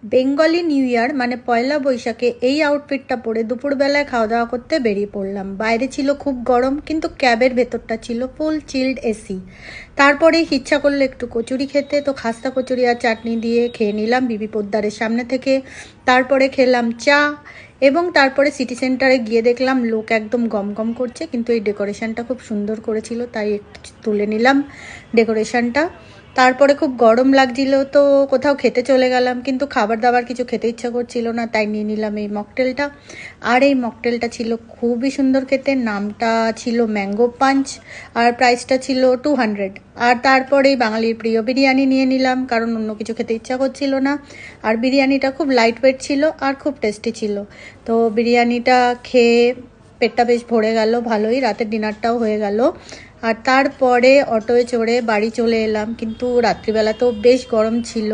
Bengali new year মানে পয়লা বৈশাখে এই আউটফিটটা পরে দুপুরবেলায় খাওয়া দাওয়া করতে বেরিয়ে পড়লাম। বাইরে ছিল খুব গরম, কিন্তু ক্যাবের ভেতরটা ছিল ফুল চিল্ড এসি। তারপরে ইচ্ছা করলো একটু কচুরি খেতে, তো খাস্তা কচুরি আর চাটনি দিয়ে খেয়ে নিলাম বিবি পোদ্দারের সামনে থেকে। তারপরে খেলাম চা, এবং তারপরে সিটি সেন্টারে গিয়ে দেখলাম লোক একদম গম গম করছে, কিন্তু এই ডেকোরেশনটা খুব সুন্দর করেছিল তাই একটু তুলে নিলাম ডেকোরেশনটা। তারপরে খুব গরম লাগছিল, তো কোথাও খেতে চলে গেলাম, কিন্তু খাবার দাবার কিছু খেতে ইচ্ছা করছিল না, তাই নিয়ে নিলাম এই মকটেলটা। আর এই মকটেলটা ছিল খুবই সুন্দর খেতে, নামটা ছিল ম্যাঙ্গো পাঞ্চ, আর প্রাইসটা ছিল 200। আর তারপরেই বাঙালির প্রিয় বিরিয়ানি নিয়ে নিলাম, কারণ অন্য কিছু খেতে ইচ্ছা করছিল না। আর বিরিয়ানিটা খুব লাইট ওয়েট ছিল আর খুব টেস্টি ছিল। তো বিরিয়ানিটা খেয়ে পেটটা বেশ ভরে গেল ভালোই, রাতের ডিনারটাও হয়ে গেল। আর তারপরে অটোয় চড়ে বাড়ি চলে এলাম, কিন্তু রাত্রিবেলা তো বেশ গরম ছিল,